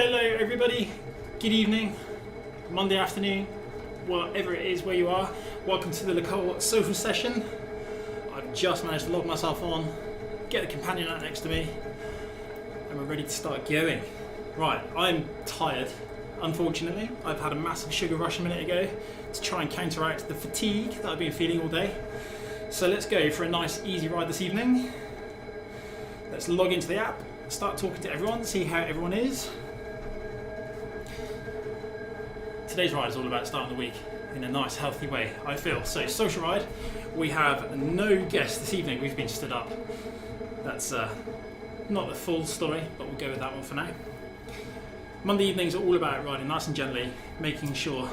Hello everybody, good evening, Monday afternoon, whatever it is where you are. Welcome to the Col Social Session. I've just managed to log myself on, get the companion out next to me, and we're ready to start going. Right, I'm tired, unfortunately. I've had a massive sugar rush a minute ago to try and counteract the fatigue that I've been feeling all day. So let's go for a nice easy ride this evening. Let's log into the app, start talking to everyone, see how everyone is. Today's ride is all about starting the week in a nice healthy way, I feel. So social ride, we have no guests this evening, we've been stood up. That's not the full story, but we'll go with that one for now. Monday evenings are all about riding nice and gently, making sure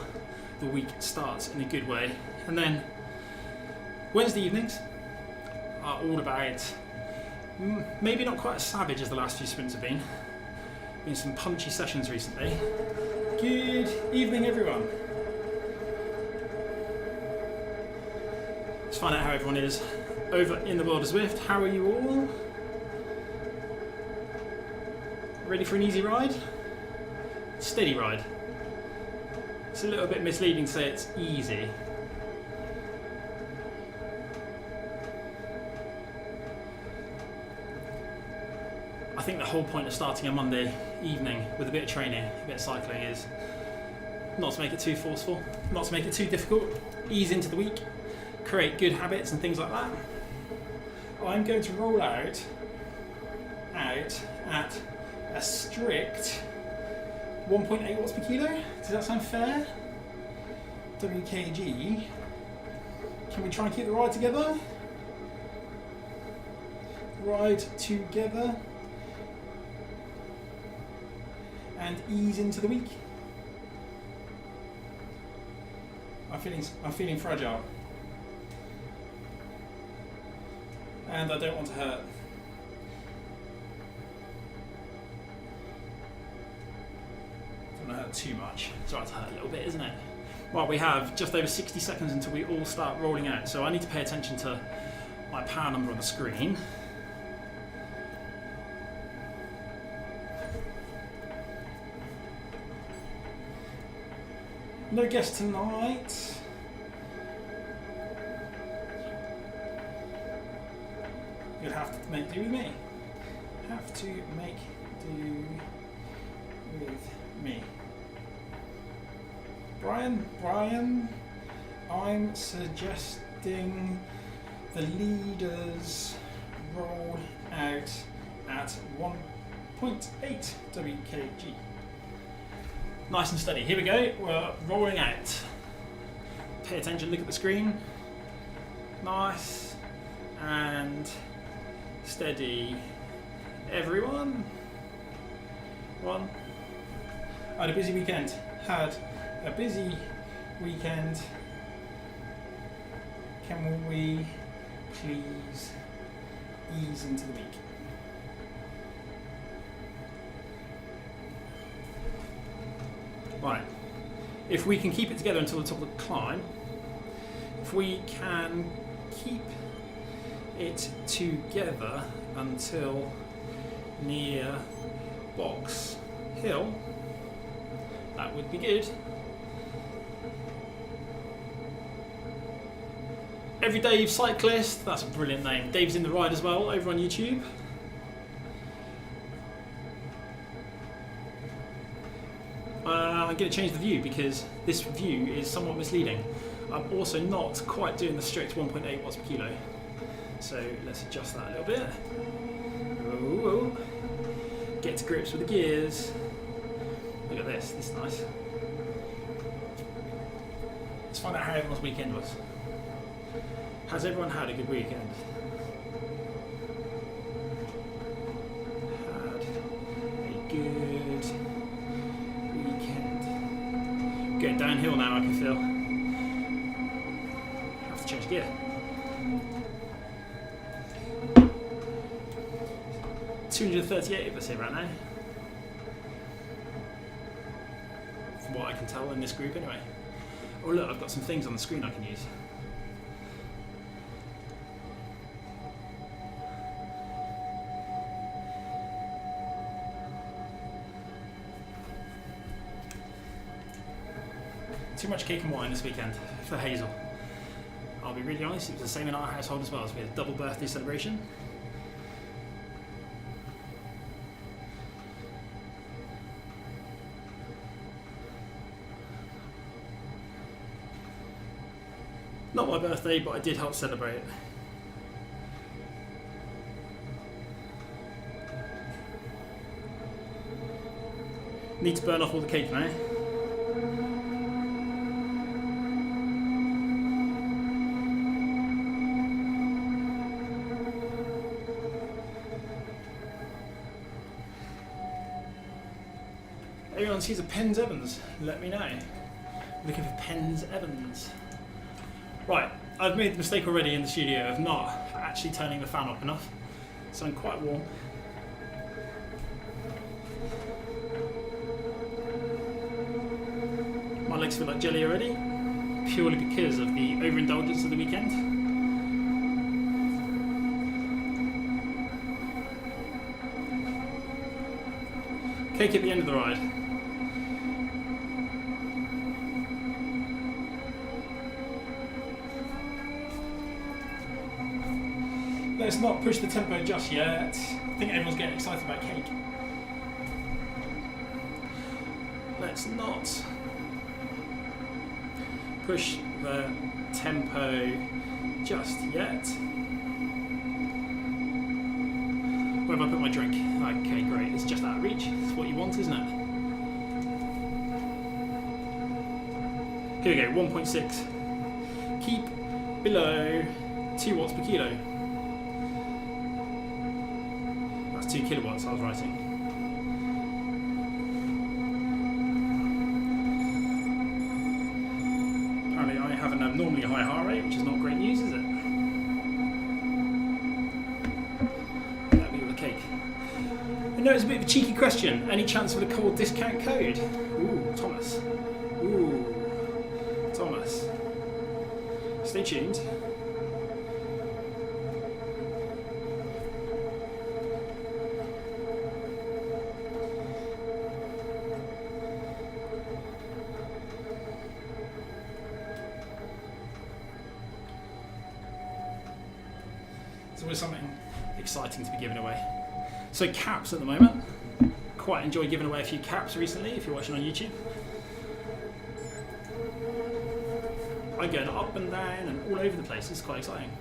the week starts in a good way. And then Wednesday evenings are all about, maybe not quite as savage as the last few sprints have been. Been some punchy sessions recently. Good evening everyone. Let's find out how everyone is over in the world of Zwift. How are you all? Ready for an easy ride? Steady ride. It's a little bit misleading to say it's easy. I think the whole point of starting a Monday evening with a bit of training, a bit of cycling, is not to make it too forceful, not to make it too difficult, ease into the week, create good habits and things like that. I'm going to roll out at a strict 1.8 watts per kilo. Does that sound fair? WKG. Can we try and keep the ride together? Ride together. And ease into the week. I'm feeling fragile, and I don't want to hurt. Don't want to hurt too much. It's alright to hurt a little bit, isn't it? Well, we have just over 60 seconds until we all start rolling out, so I need to pay attention to my power number on the screen. No guests tonight. You'll have to make do with me. Have to make do with me. Brian, I'm suggesting the leaders roll out at 1.8 WKG. Nice and steady. Here we go. We're rolling out. Pay attention, look at the screen. Nice and steady. Everyone. One. I had a busy weekend. Can we please ease into the week? Right, if we can keep it together until the top of the climb, if we can keep it together until near Box Hill, that would be good. Every Dave Cyclist, that's a brilliant name. Dave's in the ride as well, over on YouTube. I'm going to change the view because this view is somewhat misleading. I'm also not quite doing the strict 1.8 watts per kilo. So let's adjust that a little bit. Ooh. Get to grips with the gears. Look at this, this is nice. Let's find out how everyone's weekend was. Has everyone had a good weekend? Had a good weekend. Going downhill now, I can feel. Have to change gear. $238 of us here right now. From what I can tell in this group anyway. Oh look, I've got some things on the screen I can use. Too much cake and wine this weekend for Hazel. I'll be really honest, it was the same in our household as well, so we had a double birthday celebration. Not my birthday, but I did help celebrate it. Need to burn off all the cake now. Anyone sees a Pens Evans, let me know. Looking for Pens Evans. Right, I've made the mistake already in the studio of not actually turning the fan up enough, so I'm quite warm. My legs feel like jelly already, purely because of the overindulgence of the weekend. Cake at the end of the ride. Let's not push the tempo just yet. I think everyone's getting excited about cake. Let's not push the tempo just yet. Where have I put my drink? Okay, great. It's just out of reach. It's what you want, isn't it? Here we go, 1.6. Keep below 2 watts per kilo. 2 kilowatts I was writing. Apparently I have an abnormally high heart rate, which is not great news, is it? That'll be with the cake. I know it's a bit of a cheeky question. Any chance for the Col discount code? Ooh, Thomas. Ooh, Thomas. Stay tuned. Always something exciting to be given away. So caps at the moment. Quite enjoyed giving away a few caps recently if you're watching on YouTube. I'm going up and down and all over the place. It's quite exciting.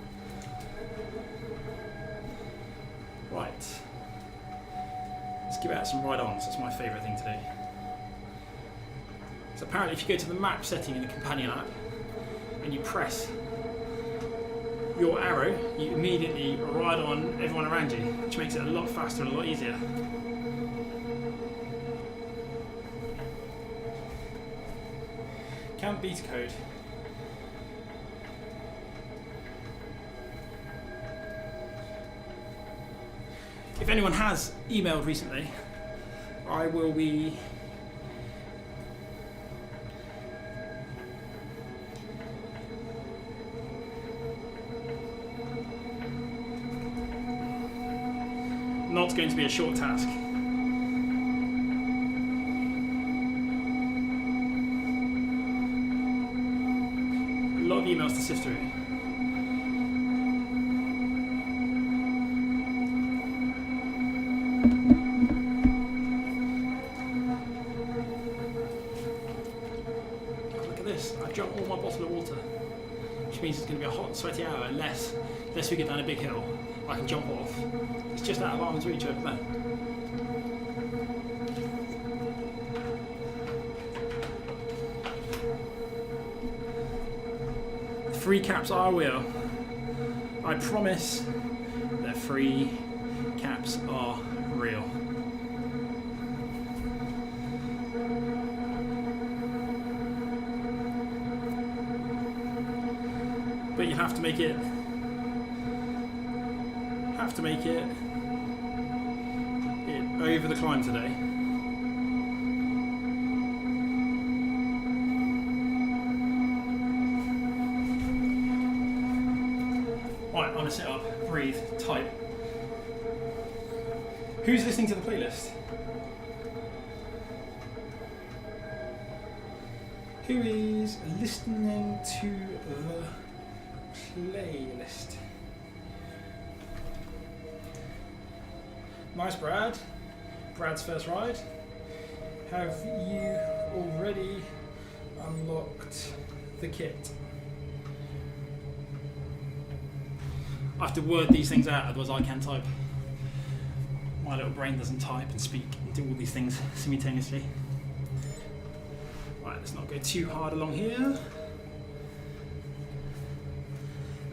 Right. Let's give out some ride-ons. That's my favourite thing to do. So apparently if you go to the map setting in the companion app and you press your arrow, you immediately ride on everyone around you, which makes it a lot faster and a lot easier. Count beta code. If anyone has emailed recently, I will be not going to be a short task. A lot of emails to sift through. Oh, look at this, I've drunk all my bottle of water, which means it's going to be a hot and sweaty hour unless we get down a big hill. I can jump off. It's just out of arm's reach over there. Free caps are real. I promise that free caps are real. But you have to make it over the climb today. Right, I'm gonna sit up, breathe, type. Who's listening to the playlist? Who is listening to the playlist? Nice, Brad. Brad's first ride. Have you already unlocked the kit? I have to word these things out, otherwise I can't type. My little brain doesn't type and speak and do all these things simultaneously. Right, let's not go too hard along here.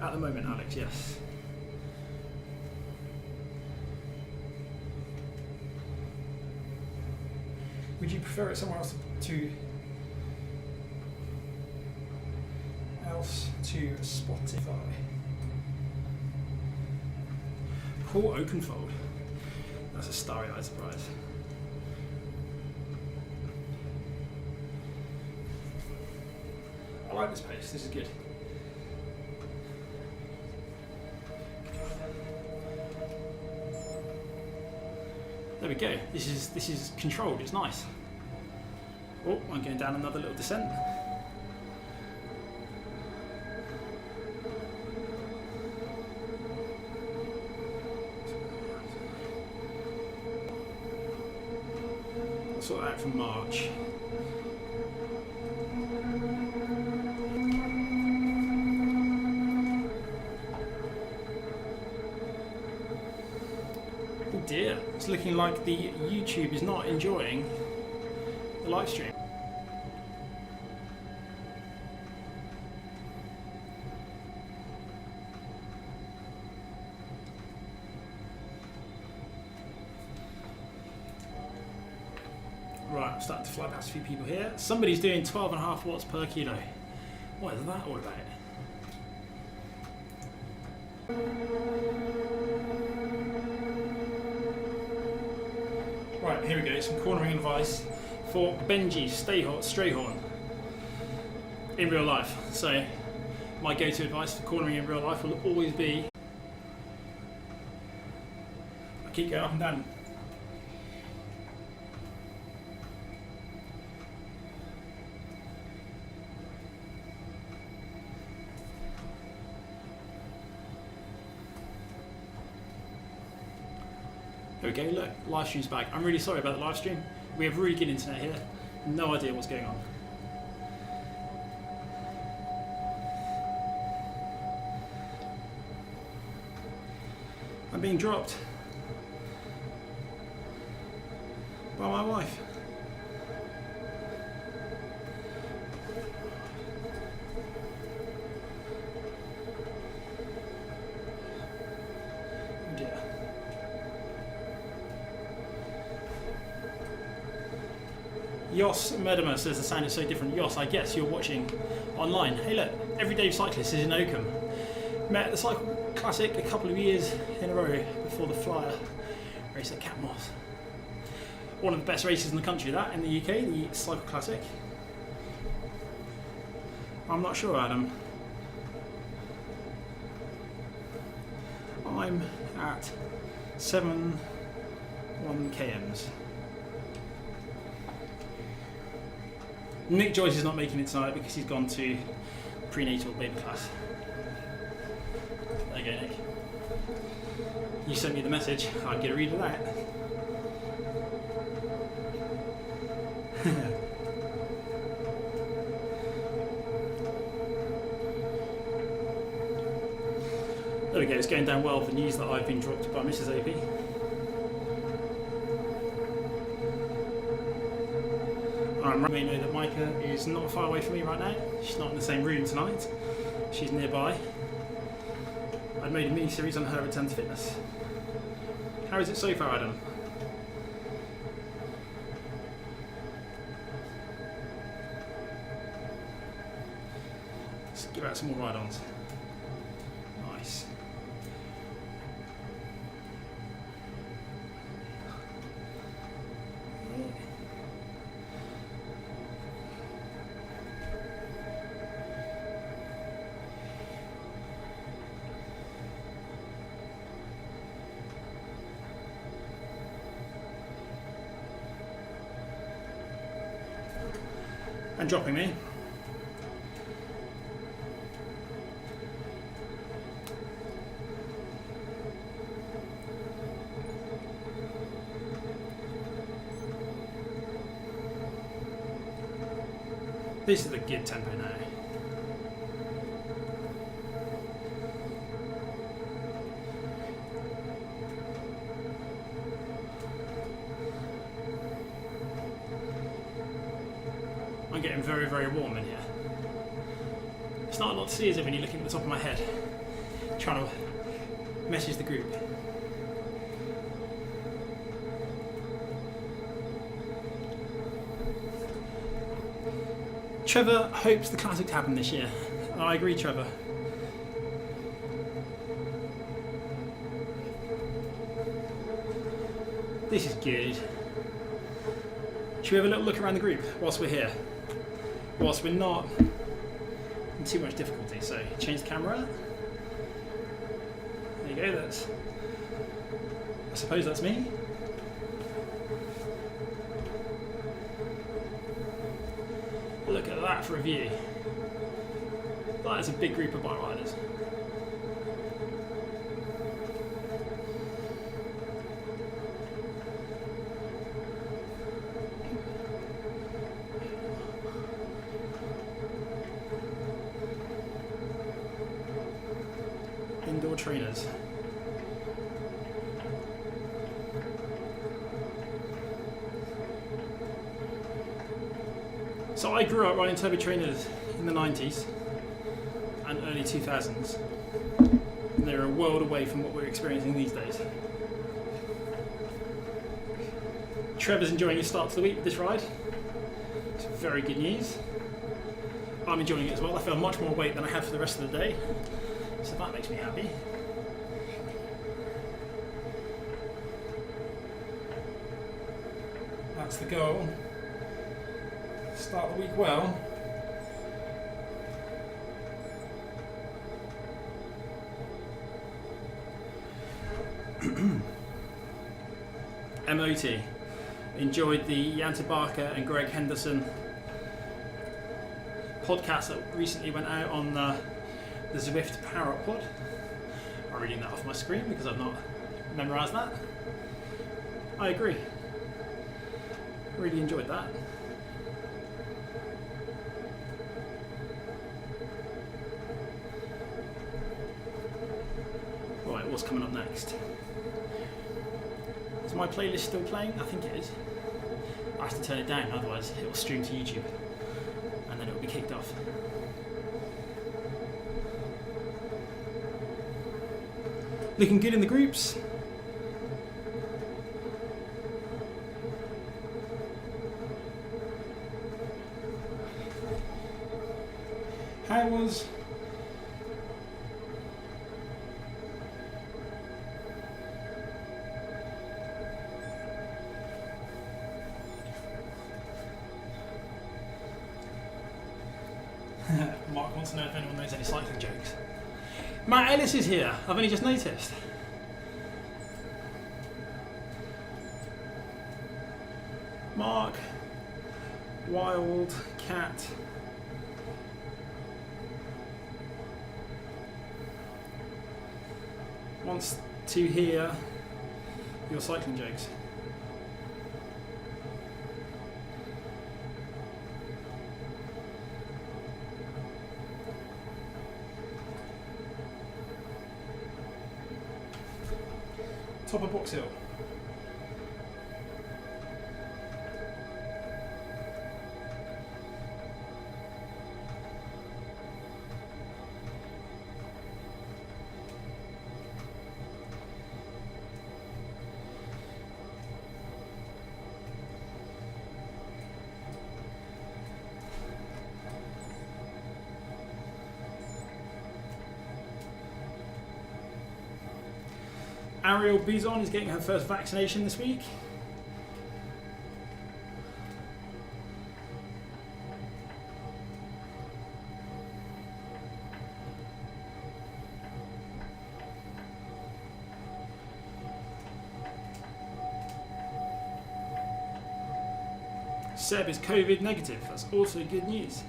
At the moment, Alex, yes. Would you prefer it somewhere else to Spotify? Col Oakenfold. That's a starry-eyed surprise. I like this pace. This is good. There we go. This is controlled. It's nice. Oh, I'm going down another little descent. I'll sort that out from March. Oh dear, it's looking like the YouTube is not enjoying the live stream. Right, I'm starting to fly past a few people here. Somebody's doing 12.5 watts per kilo. What is that all about? Right, here we go. Some cornering advice for Benji Strayhorn in real life. So, my go-to advice for cornering in real life will always be I keep going up and down. There we go, look, live stream's back. I'm really sorry about the live stream. We have really good internet here. No idea what's going on. I'm being dropped by my wife. Oh dear. Jos Medimer says the sound is so different. Jos, I guess you're watching online. Hey look, Everyday Cyclist is in Oakham. Met at the Cycle Classic a couple of years in a row before the Flyer race at Catmoss. One of the best races in the country, that, in the UK, the Cycle Classic. I'm not sure, Adam. I'm at 7.1 KOMs. Nick Joyce is not making it tonight because he's gone to prenatal baby class. There you go, Nick. You sent me the message. I'll get a read of that. There we go, it's going down well with the news that I've been dropped by Mrs. Opie. You know that Micah is not far away from me right now. She's not in the same room tonight. She's nearby. I've made a mini-series on her return to fitness. How is it so far, Adam? Let's give out some more ride-ons. Nice. And dropping me. This is the good tempo now. I'm getting very, very warm in here. It's not a lot to see, is it, when you're looking at the top of my head, trying to message the group. Trevor hopes the classic to happen this year. I agree, Trevor. This is good. Should we have a little look around the group whilst we're here? Whilst we're not in too much difficulty. So change the camera. There you go, that's, I suppose that's me. Look at that for a view. That is a big group of bike riders. Indoor trainers. So I grew up riding turbo trainers in the 90s and early 2000s, and they're a world away from what we're experiencing these days. Trevor's enjoying his start to the week with this ride. It's very good news. I'm enjoying it as well. I feel much more weight than I had for the rest of the day, so that makes me happy. That's the goal. Start the week well. MOT. Enjoyed the Jan Tabaka and Greg Henderson podcast that recently went out on the Zwift Power Up Pod. I'm reading that off my screen because I've not memorised that. I agree. Really enjoyed that. Right, what's coming up next? Is my playlist still playing? I think it is. I have to turn it down, otherwise it will stream to YouTube and then it will be kicked off. Looking good in the groups. How was Mark wants to know if anyone knows any cycling jokes. Matt Ellis is here. I've only just noticed. Mark, Wild Cat. Wants to hear your cycling jokes. Top of Box Hill. Ariel Buzon is getting her first vaccination this week. Seb is COVID negative. That's also good news.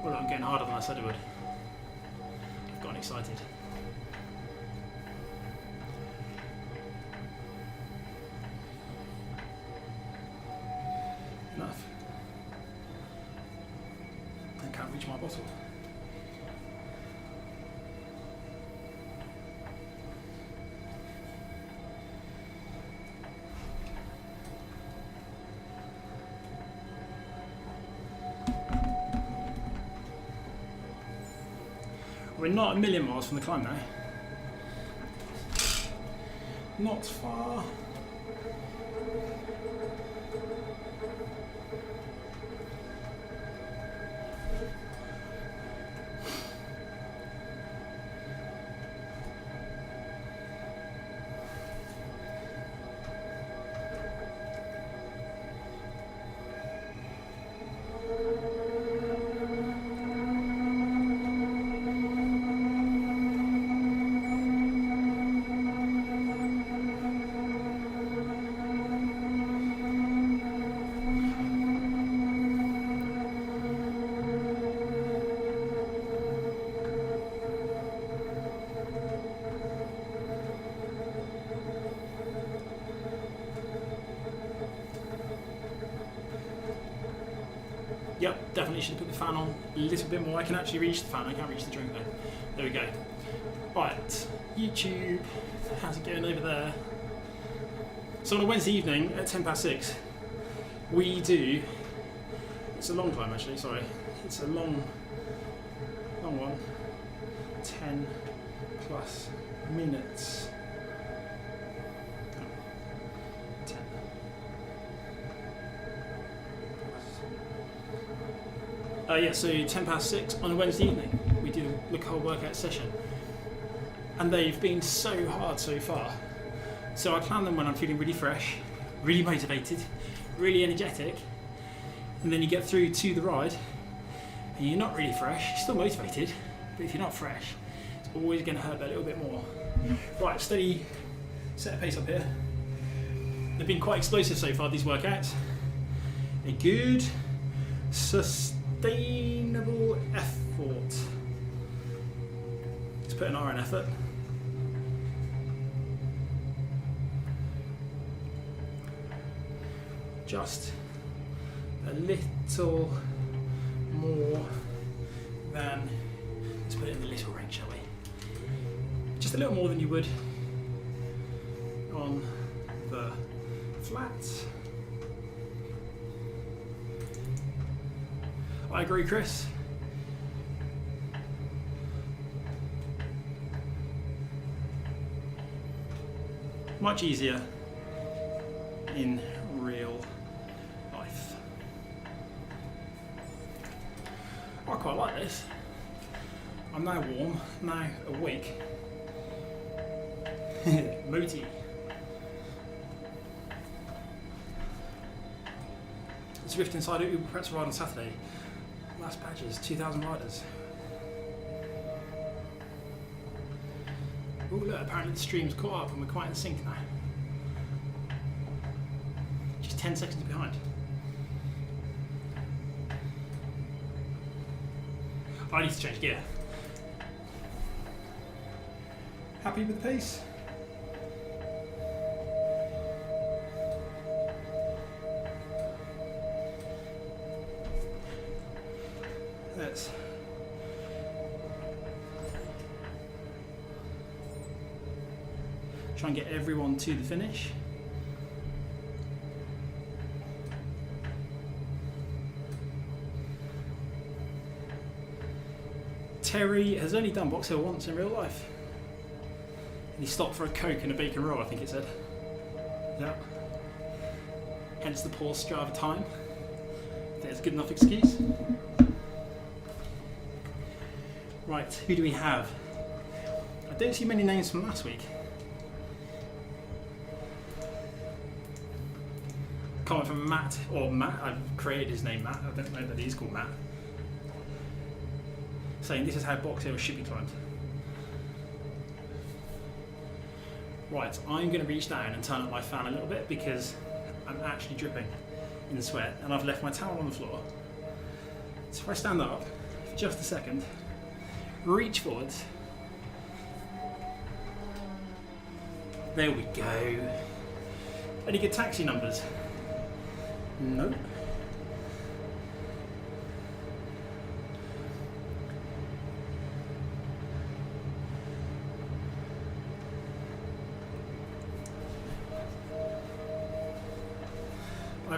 Well, I'm getting harder than I said it would. Excited. reach my bottle. We're not a million miles from the climb now. Not far. Yep, definitely should put the fan on a little bit more. I can actually reach the fan, I can't reach the drink though. There we go. Right, YouTube, how's it going over there? So on a Wednesday evening at 6:10, we do, it's a long climb actually, sorry. It's a long one, 10 plus minutes. 10. Yeah, so 6:10 on a Wednesday evening, we do the Col workout session. And they've been so hard so far. So I plan them when I'm feeling really fresh, really motivated, really energetic. And then you get through to the ride, and you're not really fresh, you're still motivated, but if you're not fresh, it's always going to hurt a little bit more. Right, steady set of pace up here. They've been quite explosive so far, these workouts. A good, sustainable effort. Let's put an R in effort. Just a little more than, let's put it in the little range, shall we? Just a little more than you would on the flats. I agree, Chris. Much easier in real life. I quite like this. I'm now warm, now awake. Moody. Zwift Insider Uber Pretzel ride on Saturday. Last badges, 2,000 riders. Oh look, apparently the stream's caught up and we're quite in sync now. Just 10 seconds behind. I need to change gear. Happy with the pace? Let's try and get everyone to the finish. Terry has only done Box Hill once in real life. And he stopped for a Coke and a bacon roll, I think it said. Yeah. Hence the poor Strava time. I think it's a good enough excuse. Right, who do we have? I don't see many names from last week. Comment from Matt, or Matt, I've created his name Matt, I don't know that he's called Matt. Saying this is how Box Hill should be climbed. Right, I'm going to reach down and turn up my fan a little bit because I'm actually dripping in sweat and I've left my towel on the floor. So if I stand up for just a second, reach forwards. There we go. Any good taxi numbers? Nope.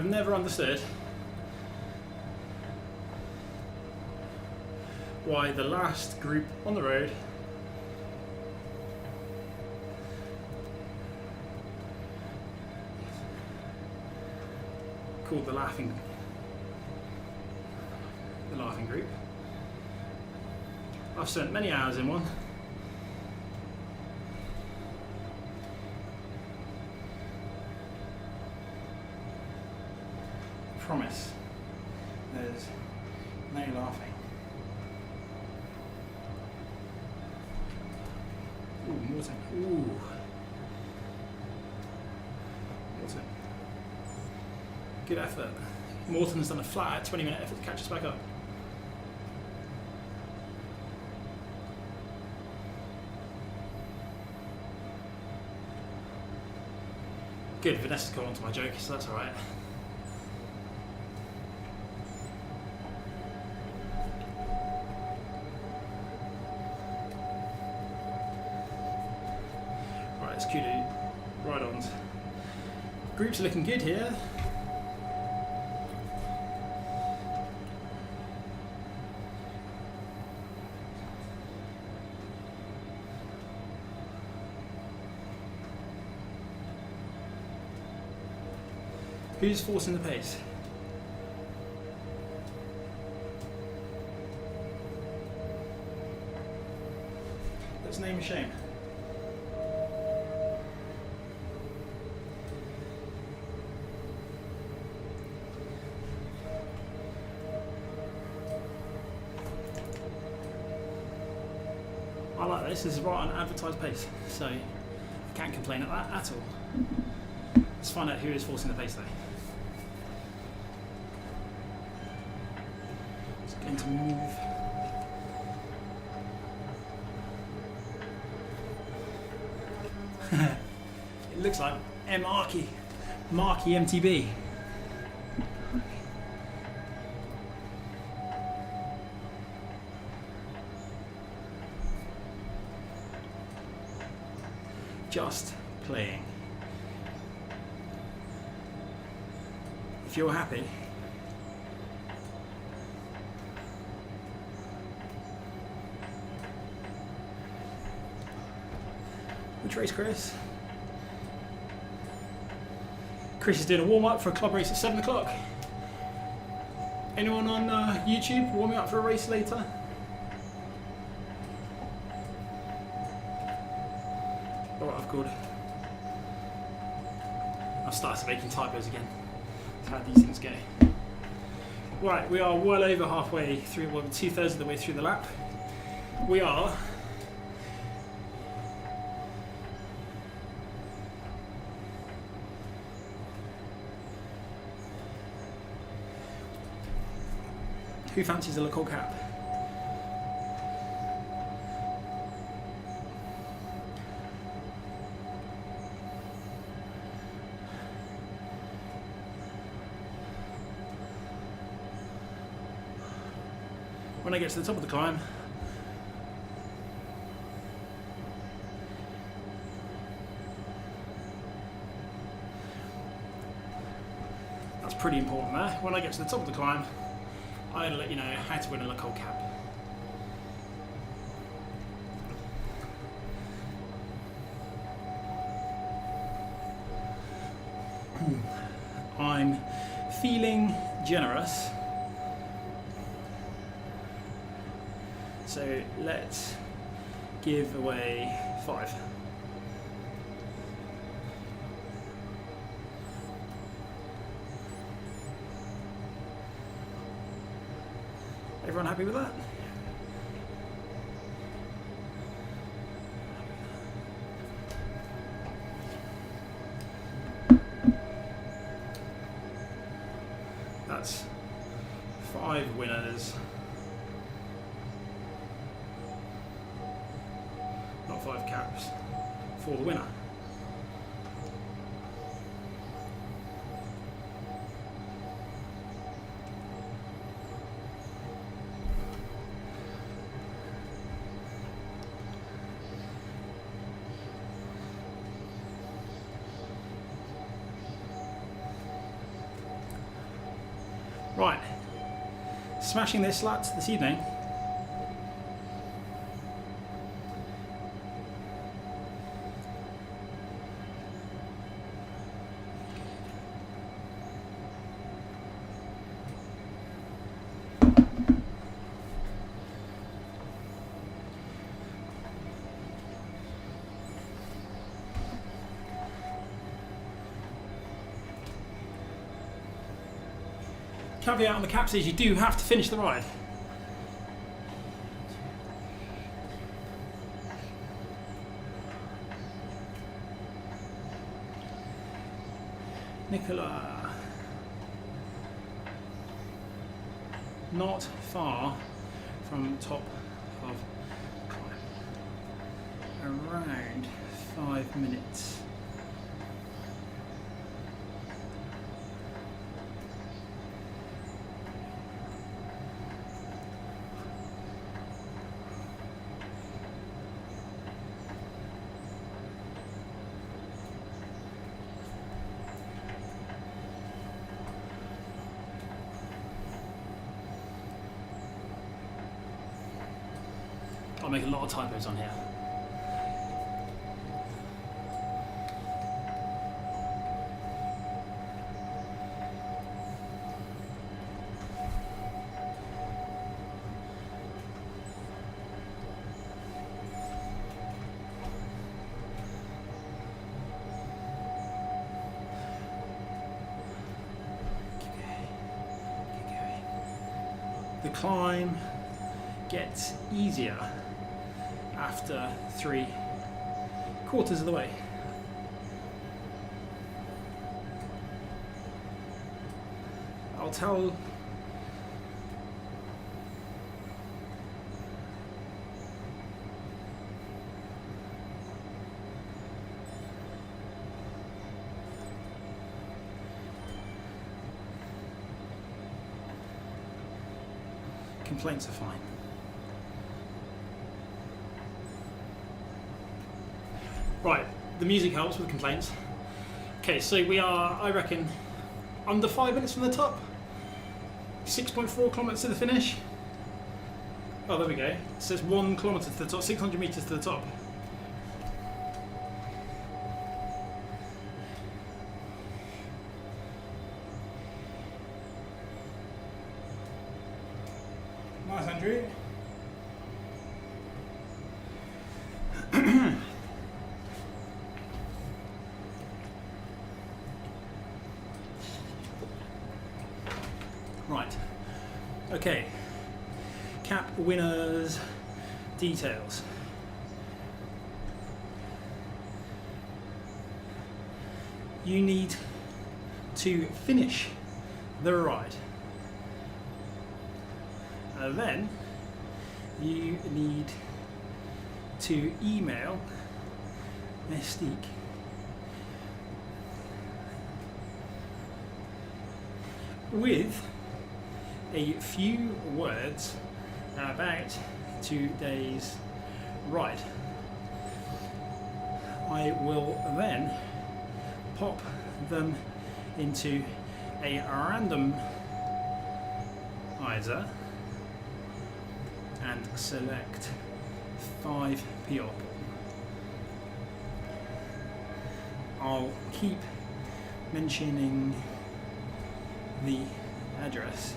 I've never understood why the last group on the road called the laughing group. I've spent many hours in one. I promise there's no laughing. Ooh, Morton. Ooh. Morton. Good effort. Morton's done a flat out 20-minute effort to catch us back up. Good, Vanessa's got onto my joke, so that's alright. Right, it's Kudu. Right on. Groups are looking good here. Who's forcing the pace? Let's name a shame. I like this. This is right on advertised pace, so I can't complain at that at all. Let's find out who is forcing the pace though. To move. It looks like Marky MTB. Just playing. If you're happy, which race, Chris? Chris is doing a warm-up for a club race at 7 o'clock. Anyone on YouTube warming up for a race later? Alright, I've called. I've started making typos again. That's how these things go. Right, we are well over halfway through, well, 2/3 of the way through the lap. We are who fancies a local cap? When I get to the top of the climb, that's pretty important there. When I get to the top of the climb, I'm going to let you know how to win a local cap. I'm feeling generous, so let's give away 5. Everyone happy with that? That's 5 winners. Not 5 caps for the winner. Right, smashing this lads this evening. Caveat on the caps is you do have to finish the ride. Nicola, not far from top of climb, around 5 minutes. I'll make a lot of typos on here. Keep going. The climb gets easier after 3/4 of the way. I'll tell complaints are fine. Right, the music helps with complaints. Okay, so we are, I reckon, under 5 minutes from the top. 6.4 kilometres to the finish. Oh, there we go. It says 1 kilometre to the top, 600 metres to the top. Nice, Andrew. Right, okay, cap winners details. You need to finish the ride. Then you need to email Mystique with a few words about today's ride. I will then pop them into a randomizer and select 5 people. I'll keep mentioning the address.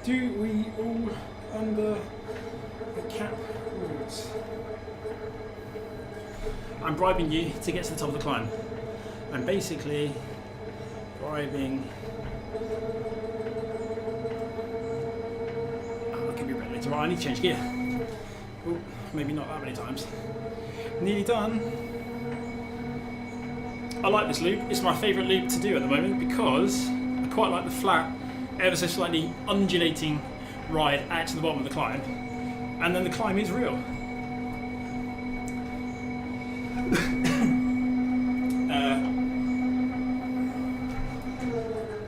Do we all under the cap rules? I'm bribing you to get to the top of the climb. I'm basically bribing. Oh, it could be a bit later. Right, I need to change gear. Oh, maybe not that many times. Nearly done. I like this loop. It's my favourite loop to do at the moment because I quite like the flat, ever so slightly undulating ride out to the bottom of the climb, and then the climb is real.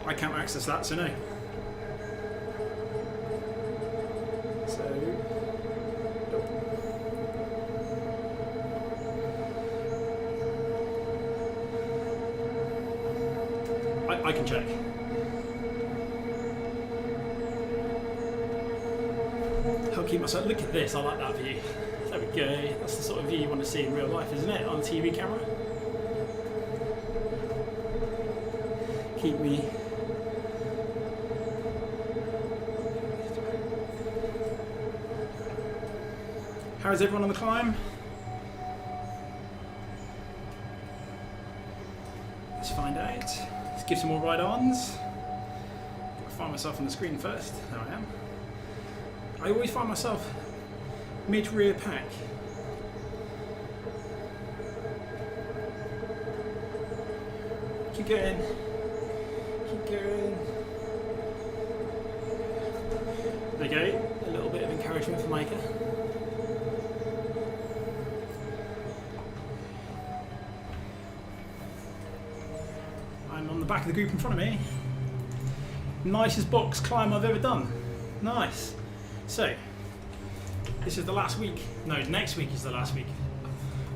I can't access that, so no. So, I can check. I'll keep myself. Look at this. I like that view. There we go. That's the sort of view you want to see in real life, isn't it? On a TV camera. Keep me. How's everyone on the climb? Let's find out. Let's give some more ride-ons. I'll find myself on the screen first. There I am. I always find myself mid-rear pack. Keep going. Keep going. There you go. A little bit of encouragement for Micah. I'm on the back of the group in front of me. Nicest box climb I've ever done. Nice. So, this is the last week. No, next week is the last week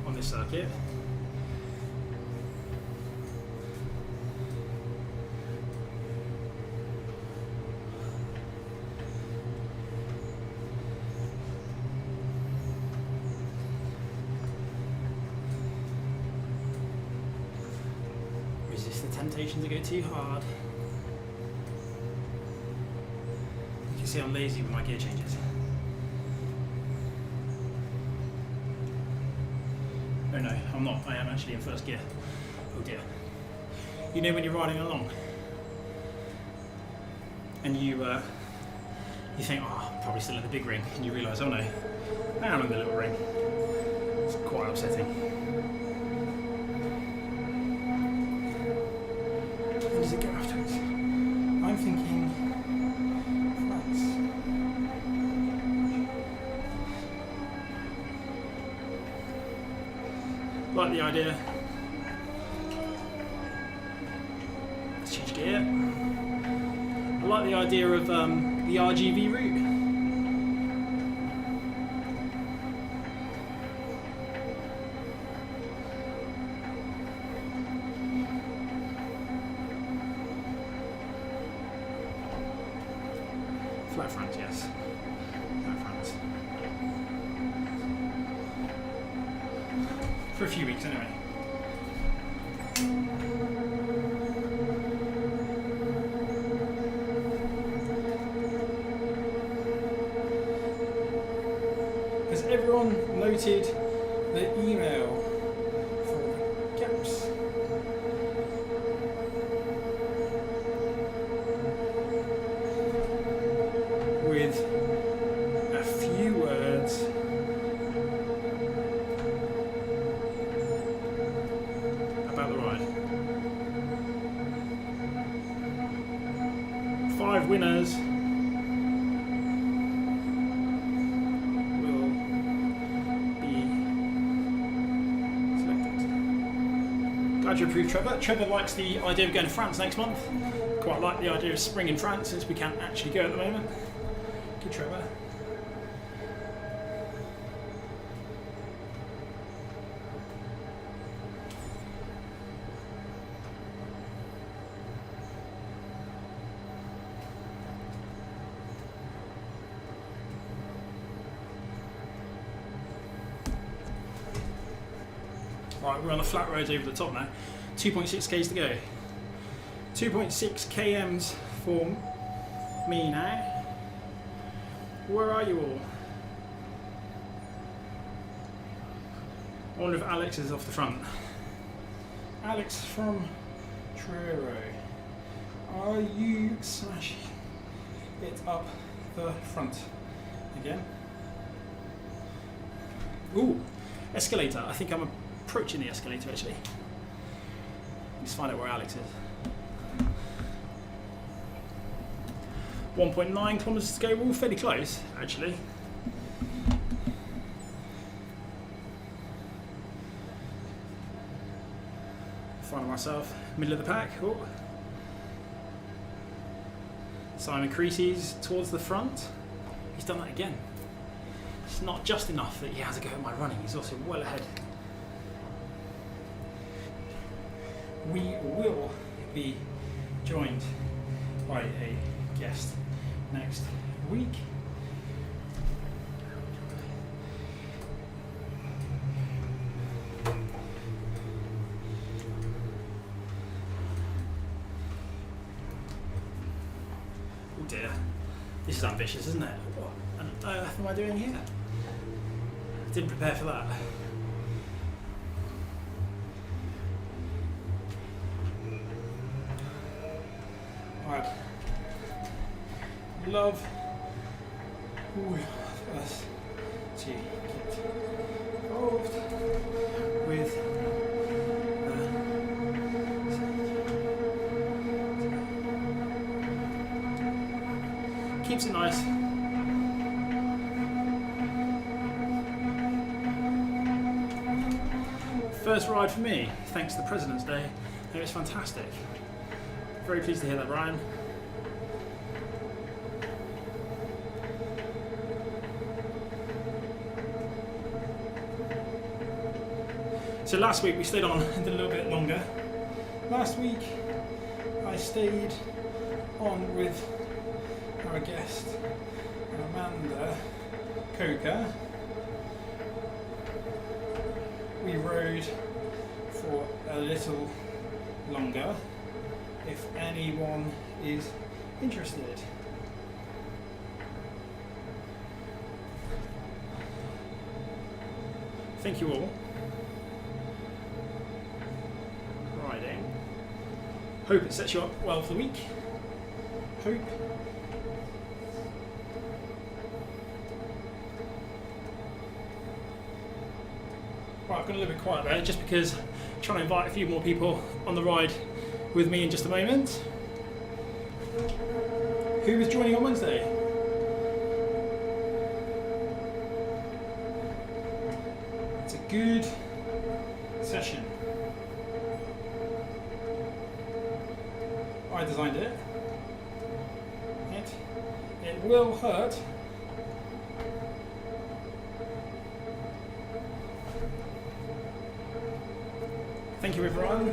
on this circuit. Resist the temptation to go too hard. You can see I'm lazy with my gear changes. Oh no, I'm not. I am actually in first gear. Oh dear. You know when you're riding along and you think, oh, I'm probably still in the big ring, and you realise, oh no, now I'm in the little ring. It's quite upsetting. Where does it go afterwards? I'm thinking France. Like the idea. Let's change gear. I like the idea of the RGV route. Flat front, yes. Flat front. For a few weeks anyway. Has everyone noted the email for gaps? With a few words about the ride. 5 winners will be selected. Glad you approved, Trevor. Trevor likes the idea of going to France next month. Quite like the idea of spring in France, since we can't actually go at the moment. Good, Trevor. Right, we're on the flat roads over the top now. 2.6 k's to go. 2.6 KMs for me now. Where are you all? I wonder if Alex is off the front. Alex from Truro. Are you smashing it up the front again? Ooh, escalator. I think I'm approaching the escalator actually. Let's find out where Alex is. 1.9 kilometers to go. We're all fairly close, actually. Finding myself middle of the pack. Oh. Simon Creasy's towards the front. He's done that again. It's not just enough that he has a go at my running, he's also well ahead. We will be joined by a guest next week. Oh dear, this is ambitious, isn't it? What on earth am I doing here? Didn't prepare for that. Alright. Love all of us to get involved with keeps it nice. First ride for me, thanks to the President's Day. It was fantastic. Very pleased to hear that, Brian. So last week we stayed on a little bit longer. Last week I stayed on with our guest Amanda Coker. We rode for a little longer, if anyone is interested. Thank you all. Riding. Hope it sets you up well for the week. Hope. Right, I've gone a little bit quiet there just because I'm trying to invite a few more people on the ride with me in just a moment. Who is joining on Wednesday? It's a good session. I designed it. It will hurt. Thank you, everyone.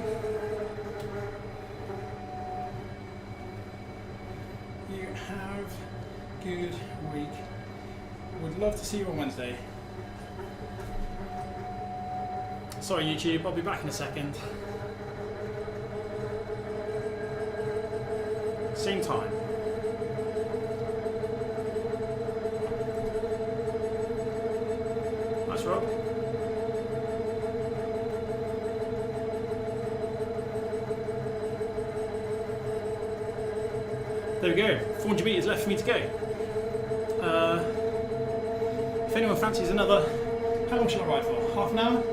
You have a good week. Would love to see you on Wednesday. Sorry, YouTube, I'll be back in a second. Same time. Nice, Rob. There we go, 400 metres left for me to go. If anyone fancies another, how long shall I ride for? Half an hour?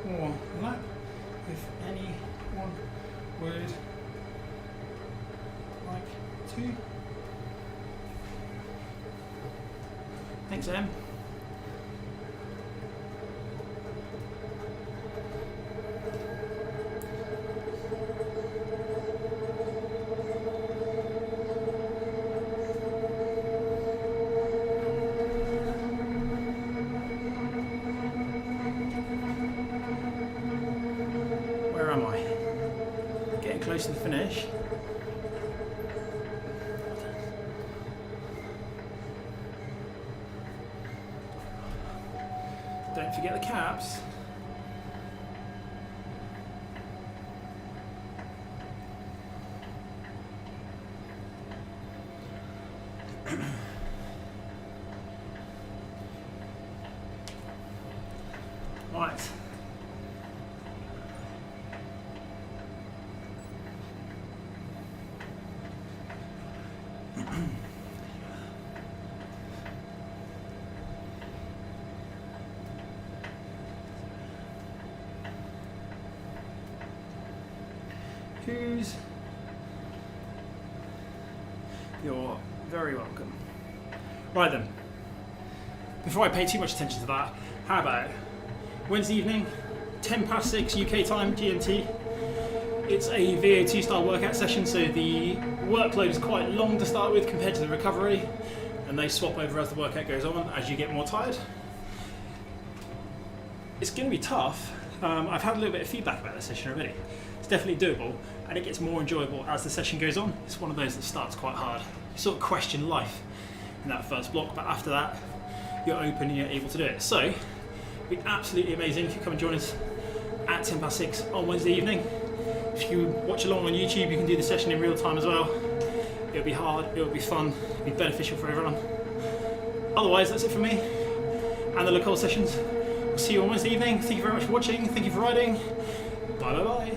Or a lap? If anyone would like to. Thanks, Em. Close to the finish. Don't forget the caps. Right. Who's? You're very welcome. Right then, before I pay too much attention to that, how about Wednesday evening, 6 UK time, GMT, It's a VO2 style workout session, so the workload is quite long to start with compared to the recovery, and they swap over as the workout goes on as you get more tired. It's going to be tough. I've had a little bit of feedback about this session already. It's definitely doable, and it gets more enjoyable as the session goes on. It's one of those that starts quite hard. You sort of question life in that first block, but after that, you're open and you're able to do it. So, it'd be absolutely amazing if you come and join us at 6:10 on Wednesday evening. If you watch along on YouTube, you can do the session in real time as well. It'll be hard, it'll be fun, it'll be beneficial for everyone. Otherwise, that's it from me and the Col Sessions. We'll see you on Wednesday evening. Thank you very much for watching. Thank you for riding. Bye bye bye.